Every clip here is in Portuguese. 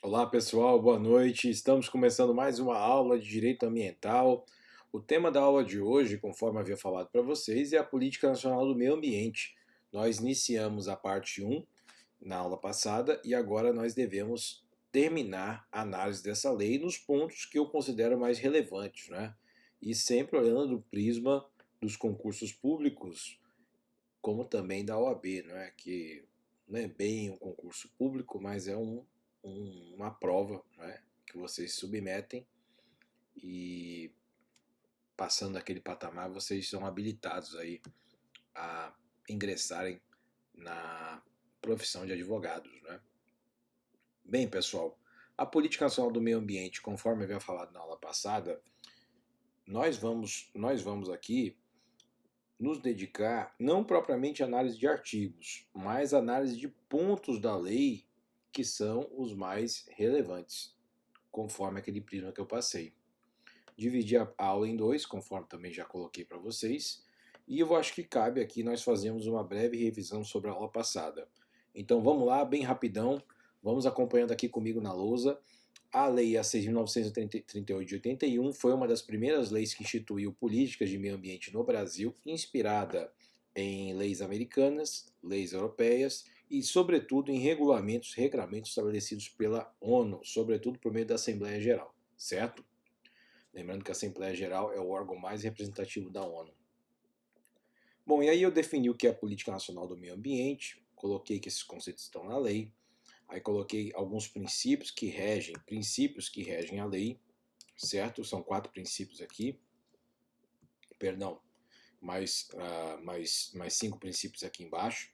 Olá pessoal, boa noite. Estamos começando mais uma aula de Direito Ambiental. O tema da aula de hoje, conforme havia falado para vocês, é a Política Nacional do Meio Ambiente. Nós iniciamos a parte 1 na aula passada e agora nós devemos terminar a análise dessa lei nos pontos que eu considero mais relevantes, né? E sempre olhando do prisma dos concursos públicos, como também da OAB, né? Que não é bem um concurso público, mas é uma prova, né, que vocês submetem e passando aquele patamar vocês são habilitados aí a ingressarem na profissão de advogados, né? Bem, pessoal, a Política Nacional do Meio Ambiente, conforme eu havia falado na aula passada, nós vamos aqui nos dedicar não propriamente à análise de artigos, mas à análise de pontos da lei que são os mais relevantes, conforme aquele prisma que eu passei. Dividi a aula em dois, conforme também já coloquei para vocês, e eu acho que cabe aqui nós fazermos uma breve revisão sobre a aula passada. Então vamos lá, bem rapidão, vamos acompanhando aqui comigo na lousa. A Lei A 6.938 de 81 foi uma das primeiras leis que instituiu políticas de meio ambiente no Brasil, inspirada em leis americanas, leis europeias e, sobretudo, em regramentos estabelecidos pela ONU, sobretudo por meio da Assembleia Geral, certo? Lembrando que a Assembleia Geral é o órgão mais representativo da ONU. Bom, e aí eu defini o que é a Política Nacional do Meio Ambiente, coloquei que esses conceitos estão na lei, aí coloquei alguns princípios que regem a lei, certo? São 4 princípios aqui, perdão, mais 5 princípios aqui embaixo.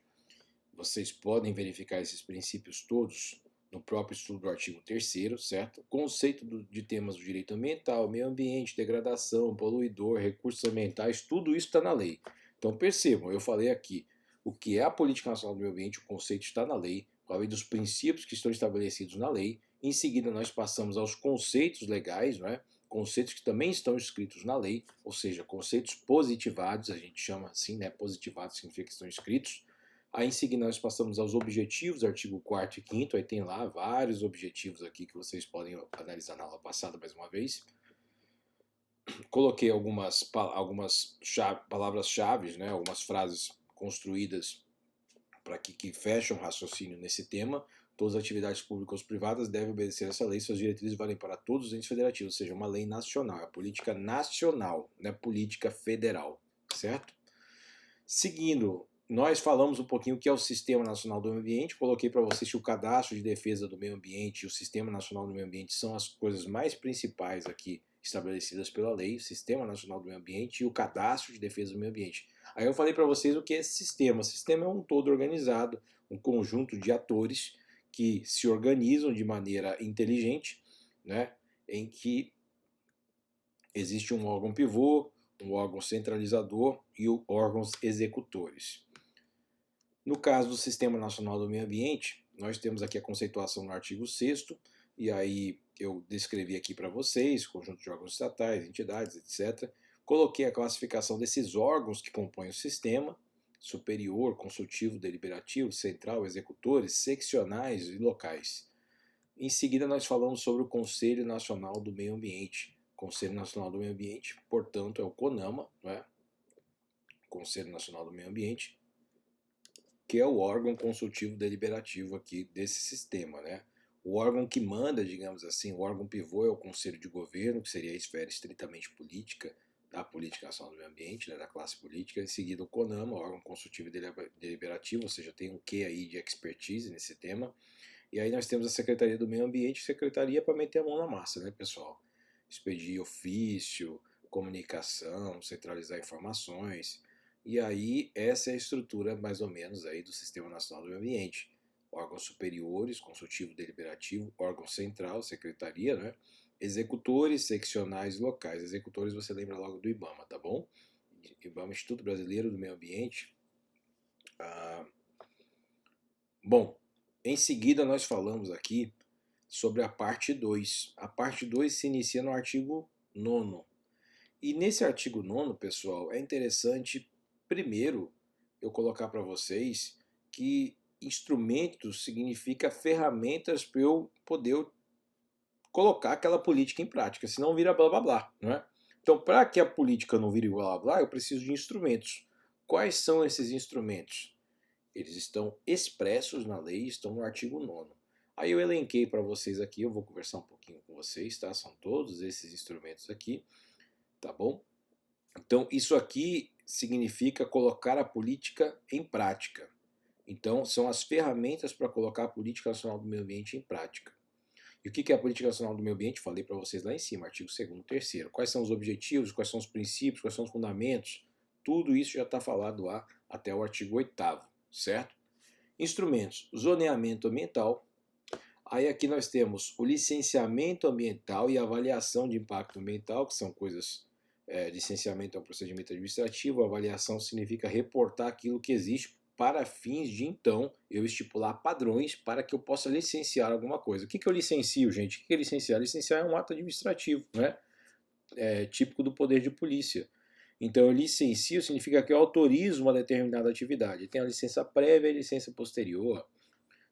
Vocês podem verificar esses princípios todos no próprio estudo do artigo 3º, certo? Conceito de temas do direito ambiental, meio ambiente, degradação, poluidor, recursos ambientais, tudo isso está na lei. Então percebam, eu falei aqui o que é a Política Nacional do Meio Ambiente, o conceito está na lei, falei dos princípios que estão estabelecidos na lei, em seguida nós passamos aos conceitos legais, não é? Conceitos que também estão escritos na lei, ou seja, conceitos positivados, a gente chama assim, né? Positivados significa que estão escritos. Aí em seguida nós passamos aos objetivos, artigo 4º e 5º, aí tem lá vários objetivos aqui que vocês podem analisar na aula passada mais uma vez. Coloquei algumas palavras-chave, né, algumas frases construídas para que fecham raciocínio nesse tema. Todas as atividades públicas ou privadas devem obedecer essa lei, suas diretrizes valem para todos os entes federativos, ou seja, uma lei nacional, é a política nacional, não é política federal, certo? Seguindo, nós falamos um pouquinho o que é o Sistema Nacional do Meio Ambiente, coloquei para vocês que o Cadastro de Defesa do Meio Ambiente e o Sistema Nacional do Meio Ambiente são as coisas mais principais aqui estabelecidas pela lei, o Sistema Nacional do Meio Ambiente e o Cadastro de Defesa do Meio Ambiente. Aí eu falei para vocês o que é esse sistema. O sistema é um todo organizado, um conjunto de atores que se organizam de maneira inteligente, né, em que existe um órgão pivô, um órgão centralizador e órgãos executores. No caso do Sistema Nacional do Meio Ambiente, nós temos aqui a conceituação no artigo 6º, e aí eu descrevi aqui para vocês, conjunto de órgãos estatais, entidades, etc. Coloquei a classificação desses órgãos que compõem o sistema, superior, consultivo, deliberativo, central, executores, seccionais e locais. Em seguida nós falamos sobre o Conselho Nacional do Meio Ambiente. O Conselho Nacional do Meio Ambiente, portanto, é o CONAMA, não é? Conselho Nacional do Meio Ambiente, que é o órgão consultivo deliberativo aqui desse sistema, né? O órgão que manda, digamos assim, o órgão pivô é o Conselho de Governo, que seria a esfera estritamente política da Política Nacional do Meio Ambiente, né, da classe política. Em seguida, o CONAMA, o órgão consultivo deliberativo, ou seja, tem um quê aí de expertise nesse tema. E aí nós temos a Secretaria do Meio Ambiente, secretaria para meter a mão na massa, né, pessoal? Expedir ofício, comunicação, centralizar informações. E aí essa é a estrutura mais ou menos aí do Sistema Nacional do Meio Ambiente. Órgãos superiores, consultivo deliberativo, órgão central, secretaria, né? Executores, seccionais e locais. Executores você lembra logo do IBAMA, tá bom? IBAMA, Instituto Brasileiro do Meio Ambiente. Bom, em seguida nós falamos aqui sobre a parte 2. A parte 2 se inicia no artigo 9º. E nesse artigo 9º, pessoal, é interessante, primeiro, eu colocar para vocês que instrumentos significa ferramentas para eu poder colocar aquela política em prática, senão vira blá blá blá, não é? Então, para que a política não vire blá blá blá, eu preciso de instrumentos. Quais são esses instrumentos? Eles estão expressos na lei, estão no artigo 9º. Aí eu elenquei para vocês aqui, eu vou conversar um pouquinho com vocês, tá? São todos esses instrumentos aqui, tá bom? Então, isso aqui significa colocar a política em prática. Então, são as ferramentas para colocar a Política Nacional do Meio Ambiente em prática. E o que é a Política Nacional do Meio Ambiente? Falei para vocês lá em cima, artigo 2º, 3º. Quais são os objetivos, quais são os princípios, quais são os fundamentos? Tudo isso já está falado lá até o artigo 8º, certo? Instrumentos, zoneamento ambiental. Aí aqui nós temos o licenciamento ambiental e avaliação de impacto ambiental, que são coisas... licenciamento é um procedimento administrativo, avaliação significa reportar aquilo que existe para fins de, então, eu estipular padrões para que eu possa licenciar alguma coisa. O que eu licencio, gente? O que é licenciar? Licenciar é um ato administrativo, né? Típico do poder de polícia. Então, eu licencio significa que eu autorizo uma determinada atividade. Tem a licença prévia e a licença posterior.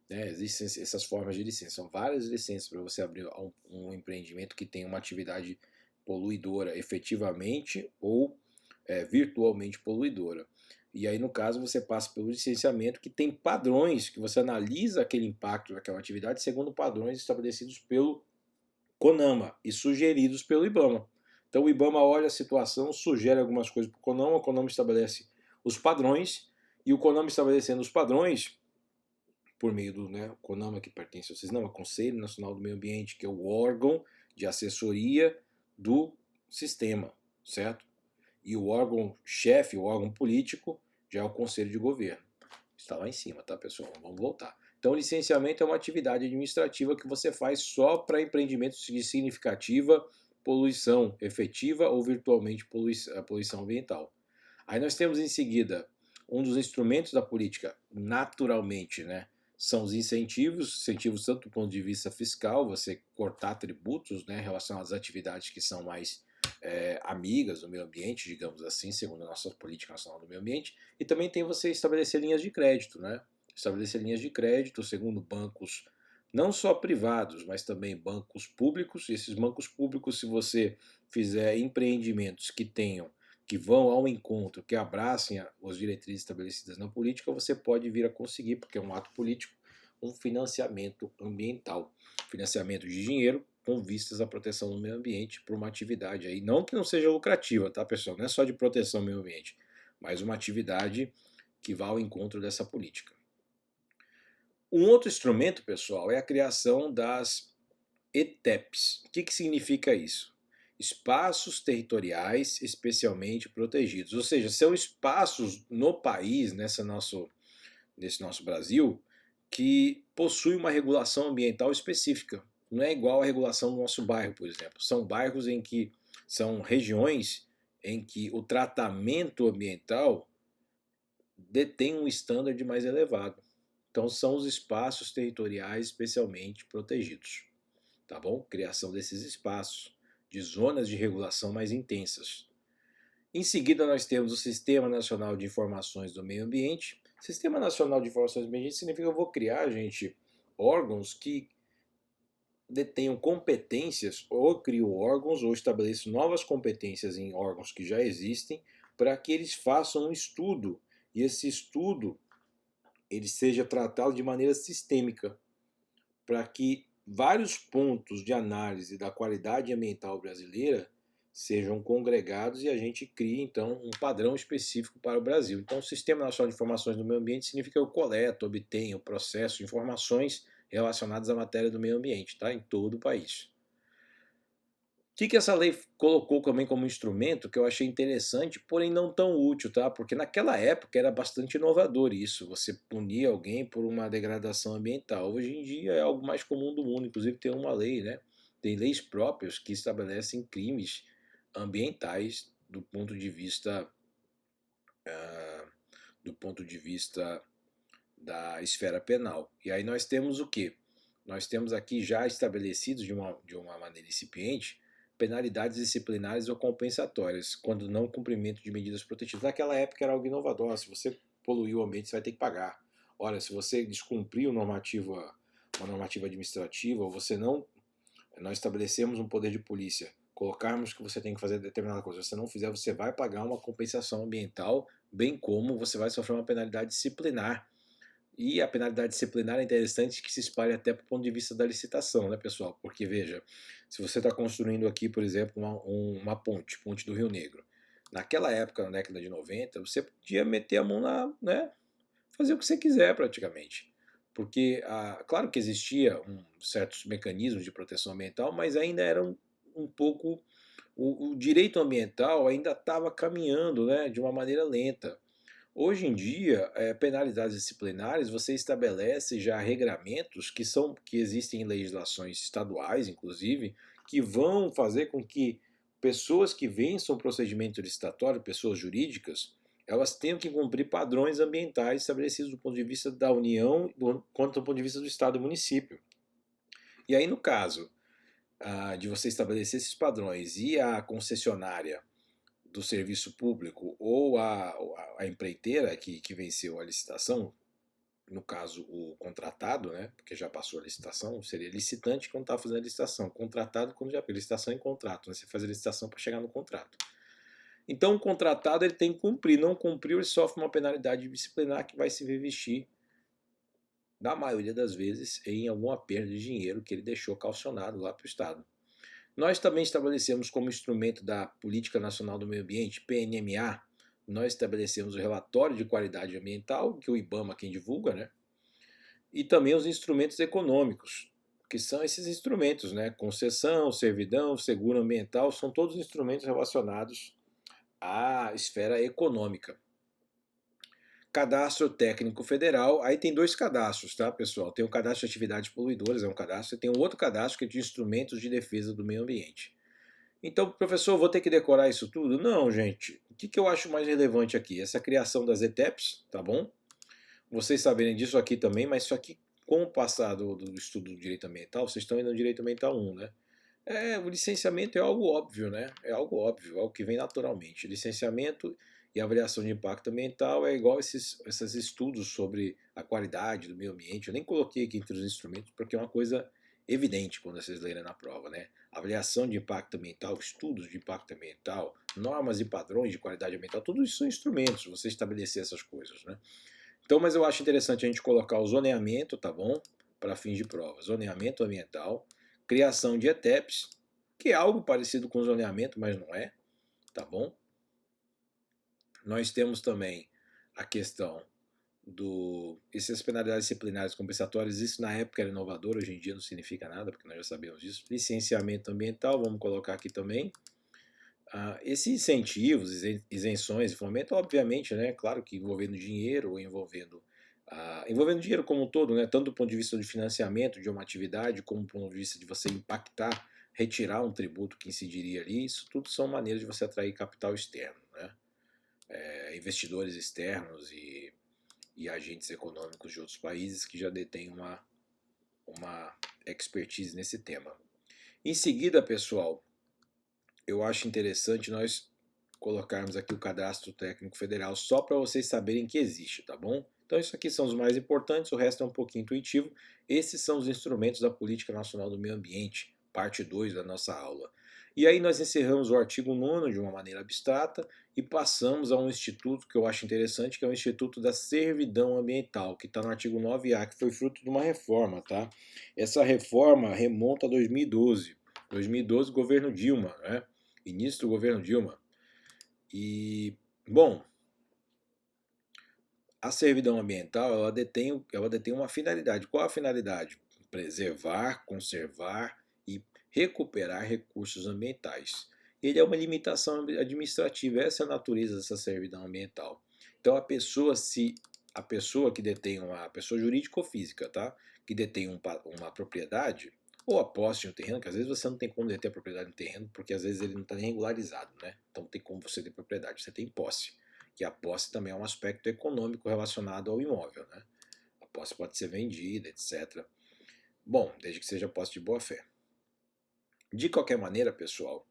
Né? Existem essas formas de licença. São várias licenças para você abrir um empreendimento que tem uma atividade poluidora efetivamente ou virtualmente poluidora. E aí, no caso, você passa pelo licenciamento que tem padrões, que você analisa aquele impacto daquela atividade segundo padrões estabelecidos pelo CONAMA e sugeridos pelo IBAMA. Então o IBAMA olha a situação, sugere algumas coisas para o CONAMA estabelece os padrões, e o CONAMA estabelecendo os padrões, por meio do CONAMA, que pertence ao CISNAMA, Conselho Nacional do Meio Ambiente, que é o órgão de assessoria do sistema, certo? E o órgão chefe, o órgão político, já é o Conselho de Governo. Está lá em cima, tá, pessoal? Vamos voltar. Então, licenciamento é uma atividade administrativa que você faz só para empreendimentos de significativa poluição efetiva ou virtualmente poluição ambiental. Aí nós temos em seguida um dos instrumentos da política, naturalmente, né? São os incentivos tanto do ponto de vista fiscal, você cortar tributos, né, relacionados às atividades que são mais amigas do meio ambiente, digamos assim, segundo a nossa política nacional do meio ambiente, e também tem você estabelecer linhas de crédito, né? Estabelecer linhas de crédito segundo bancos não só privados, mas também bancos públicos. E esses bancos públicos, se você fizer empreendimentos que vão ao encontro, que abracem as diretrizes estabelecidas na política, você pode vir a conseguir, porque é um ato político, um financiamento ambiental. Financiamento de dinheiro com vistas à proteção do meio ambiente para uma atividade aí, não que não seja lucrativa, tá, pessoal? Não é só de proteção ao meio ambiente, mas uma atividade que vá ao encontro dessa política. Um outro instrumento, pessoal, é a criação das ETEPs. O que significa isso? Espaços territoriais especialmente protegidos. Ou seja, são espaços no país, nesse nosso Brasil, que possui uma regulação ambiental específica. Não é igual à regulação do nosso bairro, por exemplo. São bairros em que são regiões em que o tratamento ambiental detém um estándar mais elevado. Então são os espaços territoriais especialmente protegidos, tá bom? Criação desses espaços, de zonas de regulação mais intensas. Em seguida nós temos o Sistema Nacional de Informações do Meio Ambiente. Sistema Nacional de Informações do Meio Ambiente significa que eu vou criar, gente, órgãos que detenham competências, ou crio órgãos, ou estabeleço novas competências em órgãos que já existem, para que eles façam um estudo, e esse estudo ele seja tratado de maneira sistêmica, para que vários pontos de análise da qualidade ambiental brasileira sejam congregados e a gente crie, então, um padrão específico para o Brasil. Então, o Sistema Nacional de Informações do Meio Ambiente significa que eu coleto, obtenho, processo informações relacionadas à matéria do meio ambiente, tá? Em todo o país. O que essa lei colocou também como instrumento que eu achei interessante, porém não tão útil, tá? Porque naquela época era bastante inovador isso, você punir alguém por uma degradação ambiental. Hoje em dia é algo mais comum do mundo, inclusive tem uma lei, né? Tem leis próprias que estabelecem crimes ambientais do ponto de vista da esfera penal. E aí nós temos o quê? Nós temos aqui já estabelecidos de uma maneira incipiente penalidades disciplinares ou compensatórias, quando não cumprimento de medidas protetivas. Naquela época era algo inovador, se você poluir o ambiente você vai ter que pagar. Olha, se você descumprir uma normativa administrativa, ou você não nós estabelecemos um poder de polícia, colocarmos que você tem que fazer determinada coisa, se você não fizer, você vai pagar uma compensação ambiental, bem como você vai sofrer uma penalidade disciplinar. E a penalidade disciplinar é interessante que se espalhe até para o ponto de vista da licitação, né, pessoal? Porque, veja, se você está construindo aqui, por exemplo, uma ponte do Rio Negro, naquela época, na década de 90, você podia meter a mão na, né, fazer o que você quiser praticamente. Porque, claro que existia certos mecanismos de proteção ambiental, mas ainda era um pouco. O direito ambiental ainda estava caminhando, né, de uma maneira lenta. Hoje em dia, penalidades disciplinares, você estabelece já regramentos que existem em legislações estaduais, inclusive, que vão fazer com que pessoas que vençam o procedimento licitatório, pessoas jurídicas, elas tenham que cumprir padrões ambientais estabelecidos do ponto de vista da União quanto do ponto de vista do Estado e município. E aí, no caso de você estabelecer esses padrões e a concessionária do serviço público ou a empreiteira que venceu a licitação, no caso o contratado, né, porque já passou a licitação, seria licitante quando estava fazendo a licitação, contratado quando já fez licitação e contrato, né, você faz a licitação para chegar no contrato. Então o contratado ele tem que cumprir, não cumpriu ele sofre uma penalidade disciplinar que vai se revestir, na maioria das vezes, em alguma perda de dinheiro que ele deixou calcionado lá para o Estado. Nós também estabelecemos como instrumento da Política Nacional do Meio Ambiente, PNMA, nós estabelecemos o relatório de qualidade ambiental, que o IBAMA quem divulga, né? E também os instrumentos econômicos, que são esses instrumentos, né? Concessão, servidão, seguro ambiental, são todos instrumentos relacionados à esfera econômica. Cadastro Técnico Federal, aí tem dois cadastros, tá, pessoal? Tem o cadastro de atividades poluidoras, é um cadastro, e tem um outro cadastro que é de instrumentos de defesa do meio ambiente. Então, professor, vou ter que decorar isso tudo? Não, gente. O que eu acho mais relevante aqui? Essa criação das ETEPs, tá bom? Vocês saberem disso aqui também, mas isso aqui, com o passar do estudo do direito ambiental, vocês estão indo no direito ambiental 1, né? O licenciamento é algo óbvio, né? É algo óbvio, é algo que vem naturalmente. Licenciamento e avaliação de impacto ambiental é igual esses estudos sobre a qualidade do meio ambiente. Eu nem coloquei aqui entre os instrumentos, porque é uma coisa evidente quando vocês lerem na prova, né? Avaliação de impacto ambiental, estudos de impacto ambiental, normas e padrões de qualidade ambiental, tudo isso são instrumentos, você estabelecer essas coisas, né? Então, mas eu acho interessante a gente colocar o zoneamento, tá bom? Para fins de prova. Zoneamento ambiental, criação de ETEPs, que é algo parecido com zoneamento, mas não é, tá bom? Nós temos também a questão essas penalidades disciplinares compensatórias, isso na época era inovador, hoje em dia não significa nada, porque nós já sabemos disso. Licenciamento ambiental, vamos colocar aqui também. Esses incentivos, isenções e fomento, obviamente, né, claro que envolvendo dinheiro ou envolvendo dinheiro como um todo, né, tanto do ponto de vista de financiamento de uma atividade, como do ponto de vista de você impactar, retirar um tributo que incidiria ali, isso tudo são maneiras de você atrair capital externo, né, investidores externos e agentes econômicos de outros países que já detêm uma expertise nesse tema. Em seguida, pessoal, eu acho interessante nós colocarmos aqui o Cadastro Técnico Federal só para vocês saberem que existe, tá bom? Então isso aqui são os mais importantes, o resto é um pouquinho intuitivo. Esses são os instrumentos da Política Nacional do Meio Ambiente, parte 2 da nossa aula. E aí nós encerramos o artigo 9º de uma maneira abstrata e passamos a um instituto que eu acho interessante, que é o Instituto da Servidão Ambiental, que está no artigo 9A, que foi fruto de uma reforma, tá? Essa reforma remonta a 2012. 2012, governo Dilma, né? Início do governo Dilma. E, bom, a servidão ambiental ela detém uma finalidade. Qual a finalidade? Preservar, conservar e recuperar recursos ambientais. Ele é uma limitação administrativa, essa é a natureza dessa servidão ambiental. Então a pessoa que detém uma pessoa jurídica ou física, tá? Que detém uma propriedade ou a posse de um terreno, que às vezes você não tem como deter a propriedade do terreno, porque às vezes ele não está nem regularizado, né? Então não tem como você ter propriedade, você tem posse. Que a posse também é um aspecto econômico relacionado ao imóvel, né? A posse pode ser vendida, etc. Bom, desde que seja posse de boa fé. De qualquer maneira, pessoal,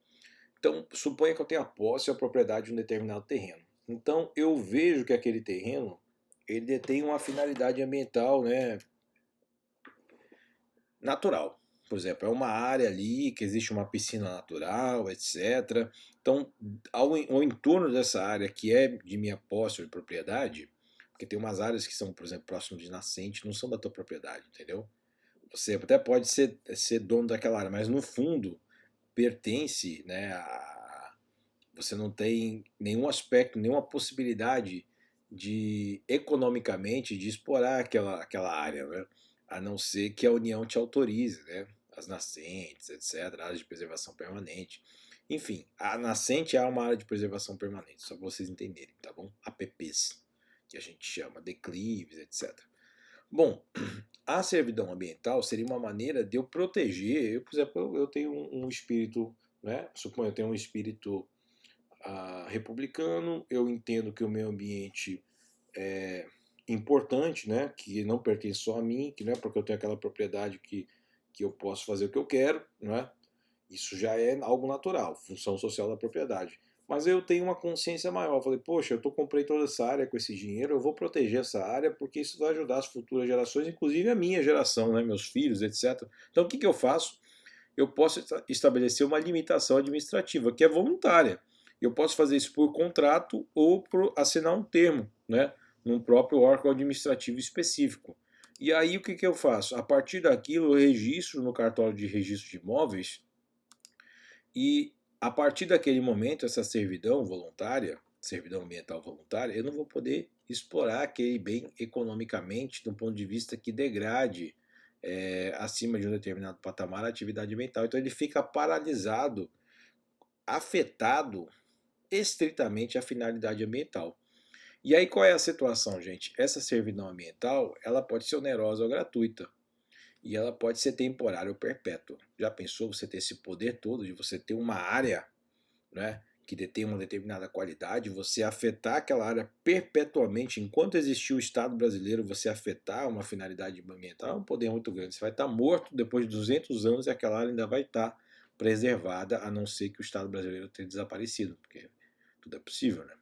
então suponha que eu tenha a posse ou a propriedade de um determinado terreno. Então eu vejo que aquele terreno ele tem uma finalidade ambiental, né, natural. por exemplo, é uma área ali que existe uma piscina natural, etc. Então, ao entorno dessa área que é de minha posse ou de propriedade, porque tem umas áreas que são, por exemplo, próximo de nascente, não são da tua propriedade, entendeu? Você até pode ser dono daquela área, mas no fundo pertence, né, você não tem nenhum aspecto, nenhuma possibilidade de economicamente de explorar aquela área, né? A não ser que a União te autorize, né? As nascentes, etc., áreas de preservação permanente. Enfim, a nascente é uma área de preservação permanente, só para vocês entenderem, tá bom? APPs, que a gente chama, declives, etc. Bom, a servidão ambiental seria uma maneira de eu proteger, por exemplo, eu tenho um espírito, né? Suponho eu tenho um espírito republicano, eu entendo que o meio ambiente é importante, né? Que não pertence só a mim, que não é porque eu tenho aquela propriedade que eu posso fazer o que eu quero, não é? Isso já é algo natural, função social da propriedade. Mas eu tenho uma consciência maior. Eu falei, poxa, comprei toda essa área com esse dinheiro, eu vou proteger essa área porque isso vai ajudar as futuras gerações, inclusive a minha geração, né, meus filhos, etc. Então o que eu faço? Eu posso estabelecer uma limitação administrativa, que é voluntária. Eu posso fazer isso por contrato ou por assinar um termo, né, num próprio órgão administrativo específico. E aí o que eu faço? A partir daquilo eu registro no cartório de registro de imóveis e a partir daquele momento essa servidão voluntária, servidão ambiental voluntária, eu não vou poder explorar aquele bem economicamente de um ponto de vista que degrade acima de um determinado patamar a atividade ambiental. Então ele fica paralisado, afetado estritamente a finalidade ambiental. E aí qual é a situação, gente? Essa servidão ambiental, ela pode ser onerosa ou gratuita. E ela pode ser temporária ou perpétua. Já pensou você ter esse poder todo de você ter uma área, né, que detém uma determinada qualidade, você afetar aquela área perpetuamente, enquanto existir o Estado brasileiro, você afetar uma finalidade ambiental, é um poder muito grande. Você vai estar morto depois de 200 anos e aquela área ainda vai estar preservada, a não ser que o Estado brasileiro tenha desaparecido, porque tudo é possível, né?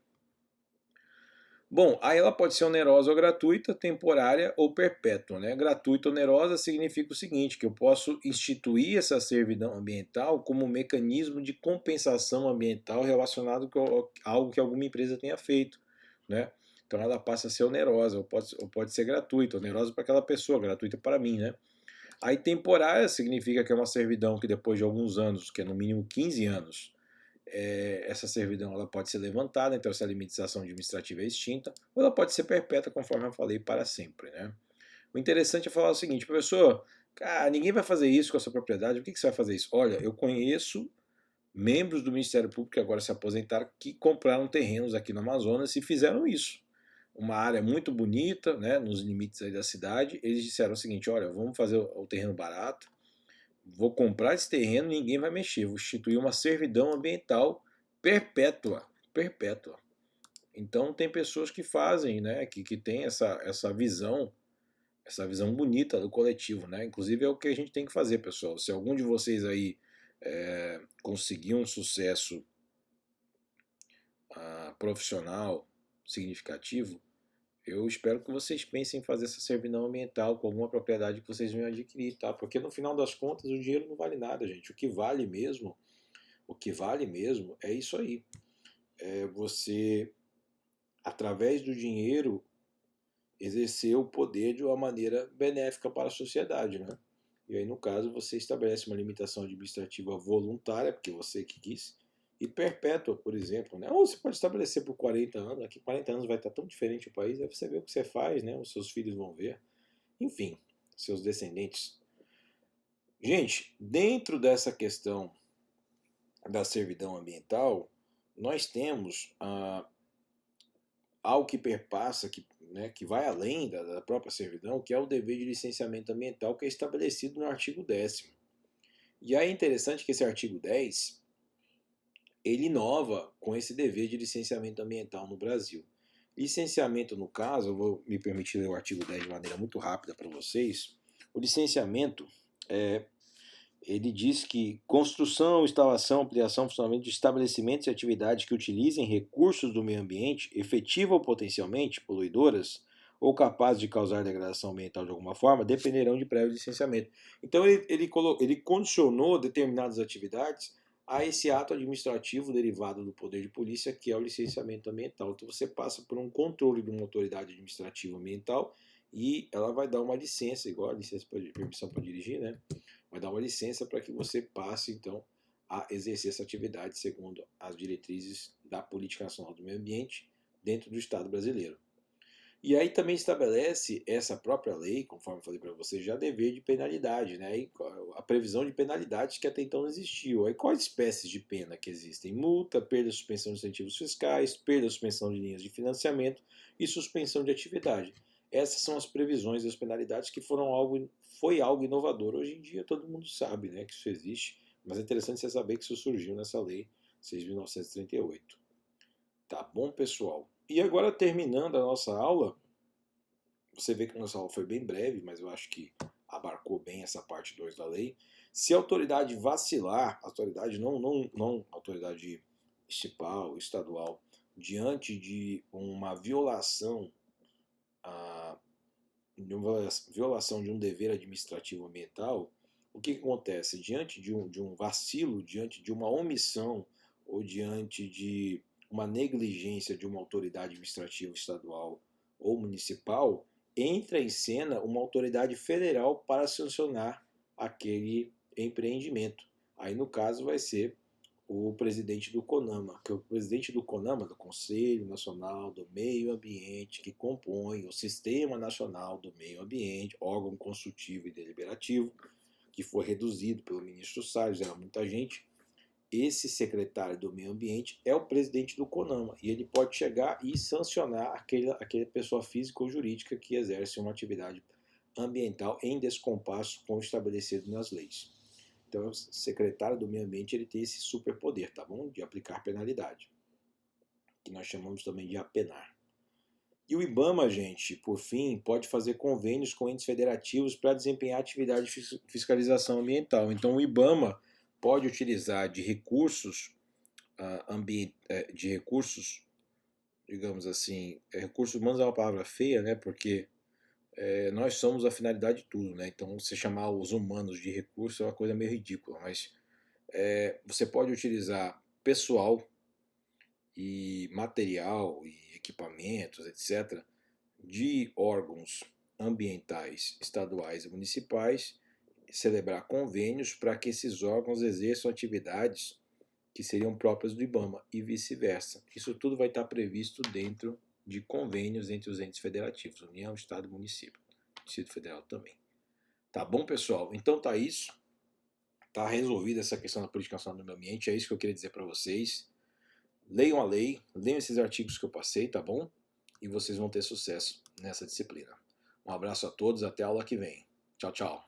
Bom, aí ela pode ser onerosa ou gratuita, temporária ou perpétua, né? Gratuita ou onerosa significa o seguinte, que eu posso instituir essa servidão ambiental como um mecanismo de compensação ambiental relacionado com algo que alguma empresa tenha feito, né? Então ela passa a ser onerosa, ou pode ser gratuita, onerosa para aquela pessoa, gratuita para mim, né? Aí temporária significa que é uma servidão que depois de alguns anos, que é no mínimo 15 anos, essa servidão ela pode ser levantada, então essa limitação administrativa é extinta, ou ela pode ser perpétua, conforme eu falei, para sempre. Né? O interessante é falar o seguinte, professor, ninguém vai fazer isso com a sua propriedade, por que você vai fazer isso? Olha, eu conheço membros do Ministério Público que agora se aposentaram que compraram terrenos aqui no Amazonas e fizeram isso. Uma área muito bonita, né, nos limites aí da cidade, eles disseram o seguinte, olha, vamos fazer o terreno barato, vou comprar esse terreno e ninguém vai mexer. Vou instituir uma servidão ambiental perpétua. Perpétua. Então tem pessoas que fazem, né, que tem essa visão bonita do coletivo, né? Inclusive é o que a gente tem que fazer, pessoal. Se algum de vocês aí conseguir um sucesso profissional significativo, eu espero que vocês pensem em fazer essa servidão ambiental com alguma propriedade que vocês venham adquirir, tá? Porque no final das contas o dinheiro não vale nada, gente. O que vale mesmo é isso aí. É você, através do dinheiro, exercer o poder de uma maneira benéfica para a sociedade, né? E aí, no caso, você estabelece uma limitação administrativa voluntária, porque você que quis, e perpétua, por exemplo, né? Ou você pode estabelecer por 40 anos, daqui 40 anos vai estar tão diferente o país, aí você vê o que você faz, né? Os seus filhos vão ver, enfim, seus descendentes. Gente, dentro dessa questão da servidão ambiental, nós temos algo que perpassa, que vai além da própria servidão, que é o dever de licenciamento ambiental, que é estabelecido no artigo 10º. E aí é interessante que esse artigo 10 ele inova com esse dever de licenciamento ambiental no Brasil. Licenciamento, no caso, eu vou me permitir ler o artigo 10 de maneira muito rápida para vocês. O licenciamento, ele diz que construção, instalação, ampliação, funcionamento de estabelecimentos e atividades que utilizem recursos do meio ambiente, efetiva ou potencialmente poluidoras, ou capazes de causar degradação ambiental de alguma forma, dependerão de prévio licenciamento. Então ele condicionou determinadas atividades a esse ato administrativo derivado do poder de polícia, que é o licenciamento ambiental. Então você passa por um controle de uma autoridade administrativa ambiental e ela vai dar uma licença, igual a licença de permissão para dirigir, né? Vai dar uma licença para que você passe, então, a exercer essa atividade segundo as diretrizes da Política Nacional do Meio Ambiente dentro do Estado brasileiro. E aí também estabelece essa própria lei, conforme eu falei para você, já dever de penalidade, né? E a previsão de penalidades que até então não existiu. Aí quais espécies de pena que existem? Multa, perda, suspensão de incentivos fiscais, perda, suspensão de linhas de financiamento e suspensão de atividade. Essas são as previsões das penalidades que foi algo inovador. Hoje em dia todo mundo sabe, né, que isso existe, mas é interessante você saber que isso surgiu nessa lei 6.938. Tá bom, pessoal? E agora, terminando a nossa aula, você vê que a nossa aula foi bem breve, mas eu acho que abarcou bem essa parte 2 da lei. Se a autoridade vacilar, autoridade não autoridade municipal, estadual, diante de uma violação, de um dever administrativo ambiental, o que acontece? Diante de um vacilo, diante de uma omissão ou diante de uma negligência de uma autoridade administrativa estadual ou municipal, entra em cena uma autoridade federal para sancionar aquele empreendimento. Aí, no caso, vai ser o presidente do CONAMA, que é o presidente do CONAMA, do Conselho Nacional do Meio Ambiente, que compõe o Sistema Nacional do Meio Ambiente, órgão consultivo e deliberativo, que foi reduzido pelo ministro Salles, era muita gente. Esse secretário do Meio Ambiente é o presidente do CONAMA e ele pode chegar e sancionar aquela pessoa física ou jurídica que exerce uma atividade ambiental em descompasso com o estabelecido nas leis. Então, o secretário do Meio Ambiente ele tem esse superpoder, tá bom? De aplicar penalidade, que nós chamamos também de apenar. E o IBAMA, gente, por fim, pode fazer convênios com entes federativos para desempenhar atividade de fiscalização ambiental. Então, o IBAMA pode utilizar de recursos, digamos assim, recursos humanos é uma palavra feia, né? Porque nós somos a finalidade de tudo, né? Então, você chamar os humanos de recurso é uma coisa meio ridícula, mas você pode utilizar pessoal e material e equipamentos, etc., de órgãos ambientais estaduais e municipais, celebrar convênios para que esses órgãos exerçam atividades que seriam próprias do IBAMA e vice-versa. Isso tudo vai estar previsto dentro de convênios entre os entes federativos, União, Estado e Município, Distrito Federal também. Tá bom, pessoal? Então tá isso. Tá resolvida essa questão da política nacional do meio ambiente, é isso que eu queria dizer para vocês. Leiam a lei, leiam esses artigos que eu passei, tá bom? E vocês vão ter sucesso nessa disciplina. Um abraço a todos, até a aula que vem. Tchau, tchau.